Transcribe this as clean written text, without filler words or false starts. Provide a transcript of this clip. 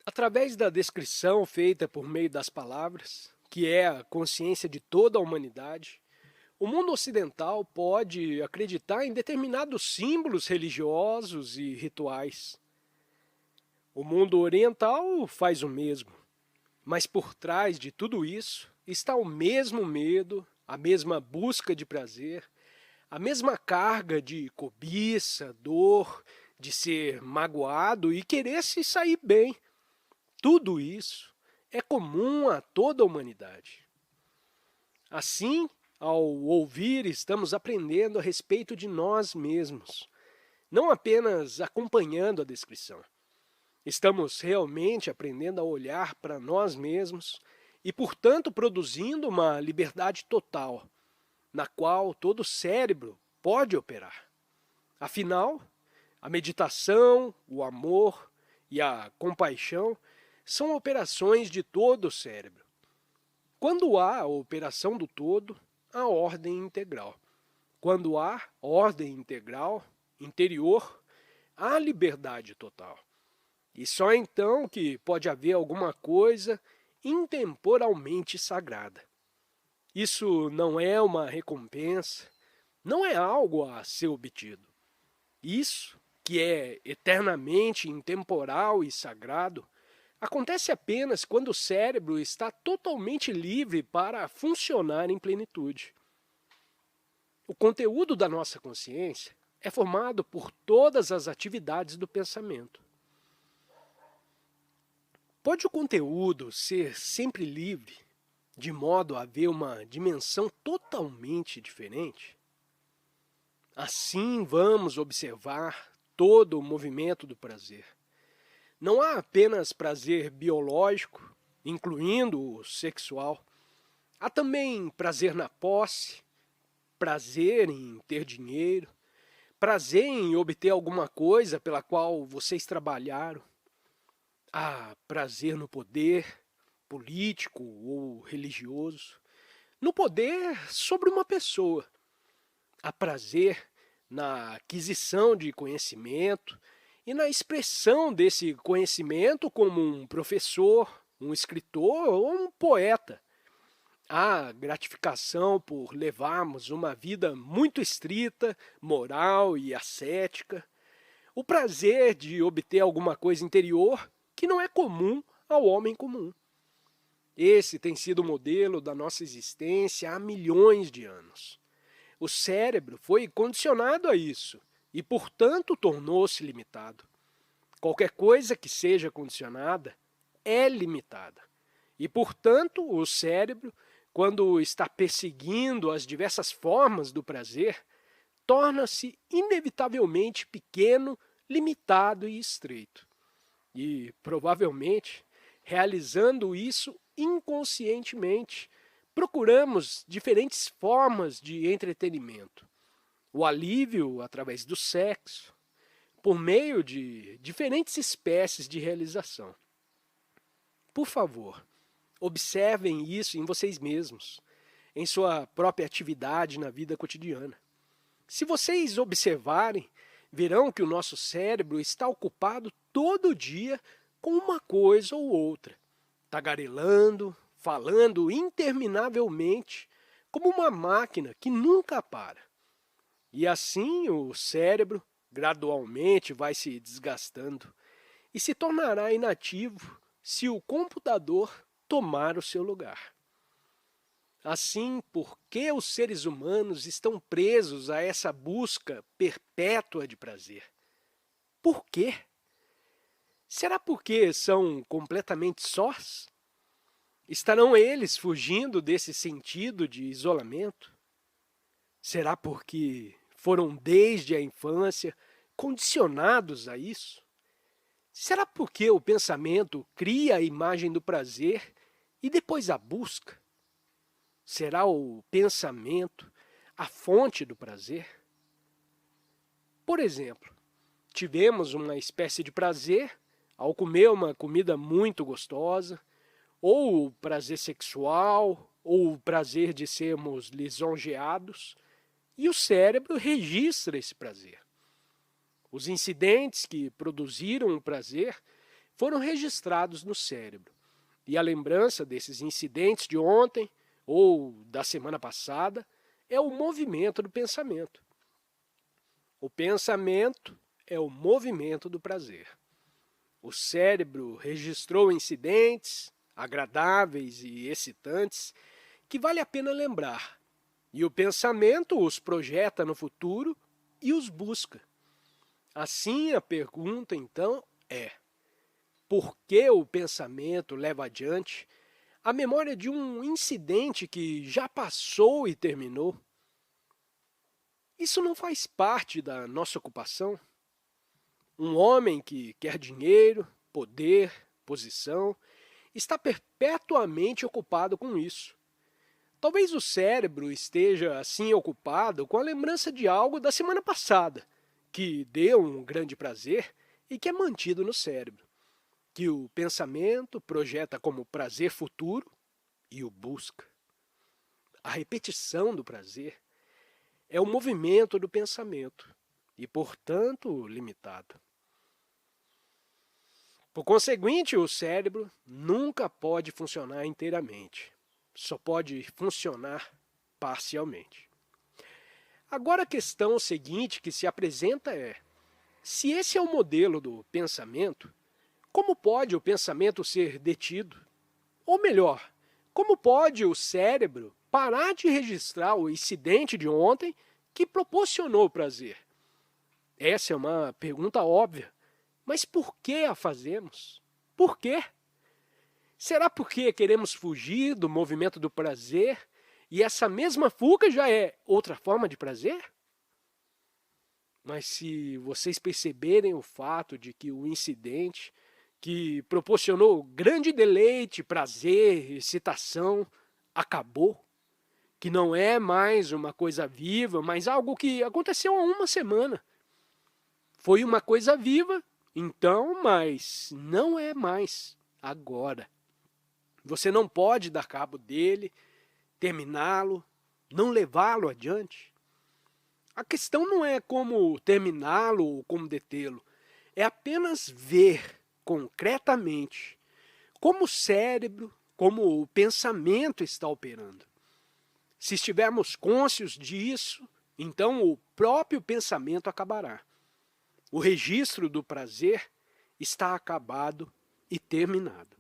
Através da descrição feita por meio das palavras, que é a consciência de toda a humanidade, o mundo ocidental pode acreditar em determinados símbolos religiosos e rituais. O mundo oriental faz o mesmo, mas por trás de tudo isso está o mesmo medo, a mesma busca de prazer, a mesma carga de cobiça, dor, de ser magoado e querer se sair bem. Tudo isso é comum a toda a humanidade. Assim, ao ouvir, estamos aprendendo a respeito de nós mesmos, não apenas acompanhando a descrição. Estamos realmente aprendendo a olhar para nós mesmos e, portanto, produzindo uma liberdade total, na qual todo cérebro pode operar. Afinal, a meditação, o amor e a compaixão são operações de todo o cérebro. Quando há a operação do todo, há ordem integral. Quando há ordem integral, interior, há liberdade total. E só então que pode haver alguma coisa intemporalmente sagrada. Isso não é uma recompensa, não é algo a ser obtido. Isso, que é eternamente intemporal e sagrado, acontece apenas quando o cérebro está totalmente livre para funcionar em plenitude. O conteúdo da nossa consciência é formado por todas as atividades do pensamento. Pode o conteúdo ser sempre livre, de modo a haver uma dimensão totalmente diferente? Assim vamos observar todo o movimento do prazer. Não há apenas prazer biológico, incluindo o sexual. Há também prazer na posse, prazer em ter dinheiro, prazer em obter alguma coisa pela qual vocês trabalharam. Há prazer no poder, político ou religioso, no poder sobre uma pessoa. Há prazer na aquisição de conhecimento e na expressão desse conhecimento como um professor, um escritor ou um poeta. Há gratificação por levarmos uma vida muito estrita, moral e ascética. O prazer de obter alguma coisa interior que não é comum ao homem comum. Esse tem sido o modelo da nossa existência há milhões de anos. O cérebro foi condicionado a isso e, portanto, tornou-se limitado. Qualquer coisa que seja condicionada é limitada. E, portanto, o cérebro, quando está perseguindo as diversas formas do prazer, torna-se inevitavelmente pequeno, limitado e estreito. E, provavelmente, realizando isso inconscientemente, procuramos diferentes formas de entretenimento. O alívio através do sexo, por meio de diferentes espécies de realização. Por favor, observem isso em vocês mesmos, em sua própria atividade na vida cotidiana. Se vocês observarem, verão que o nosso cérebro está ocupado todo dia com uma coisa ou outra, tagarelando, falando interminavelmente, como uma máquina que nunca para. E assim o cérebro gradualmente vai se desgastando e se tornará inativo se o computador tomar o seu lugar. Assim, por que os seres humanos estão presos a essa busca perpétua de prazer? Por quê? Será porque são completamente sós? Estarão eles fugindo desse sentido de isolamento? Será porque foram desde a infância condicionados a isso? Será porque o pensamento cria a imagem do prazer e depois a busca? Será o pensamento a fonte do prazer? Por exemplo, tivemos uma espécie de prazer ao comer uma comida muito gostosa, ou o prazer sexual, ou o prazer de sermos lisonjeados, e o cérebro registra esse prazer. Os incidentes que produziram o prazer foram registrados no cérebro. E a lembrança desses incidentes de ontem ou da semana passada é o movimento do pensamento. O pensamento é o movimento do prazer. O cérebro registrou incidentes agradáveis e excitantes que vale a pena lembrar. E o pensamento os projeta no futuro e os busca. Assim, a pergunta, então, é: por que o pensamento leva adiante a memória de um incidente que já passou e terminou? Isso não faz parte da nossa ocupação? Um homem que quer dinheiro, poder, posição, está perpetuamente ocupado com isso. Talvez o cérebro esteja assim ocupado com a lembrança de algo da semana passada, que deu um grande prazer e que é mantido no cérebro, que o pensamento projeta como prazer futuro e o busca. A repetição do prazer é o movimento do pensamento e, portanto, limitado. Por conseguinte, o cérebro nunca pode funcionar inteiramente, só pode funcionar parcialmente. Agora a questão seguinte que se apresenta é: se esse é o modelo do pensamento, como pode o pensamento ser detido? Ou melhor, como pode o cérebro parar de registrar o incidente de ontem que proporcionou o prazer? Essa é uma pergunta óbvia, mas por que a fazemos? Por quê? Será porque queremos fugir do movimento do prazer e essa mesma fuga já é outra forma de prazer? Mas se vocês perceberem o fato de que o incidente que proporcionou grande deleite, prazer, excitação, acabou, que não é mais uma coisa viva, mas algo que aconteceu há uma semana. Foi uma coisa viva, então, mas não é mais agora. Você não pode dar cabo dele, terminá-lo, não levá-lo adiante. A questão não é como terminá-lo ou como detê-lo, é apenas ver concretamente como o cérebro, como o pensamento está operando. Se estivermos cônscios disso, então o próprio pensamento acabará. O registro do prazer está acabado e terminado.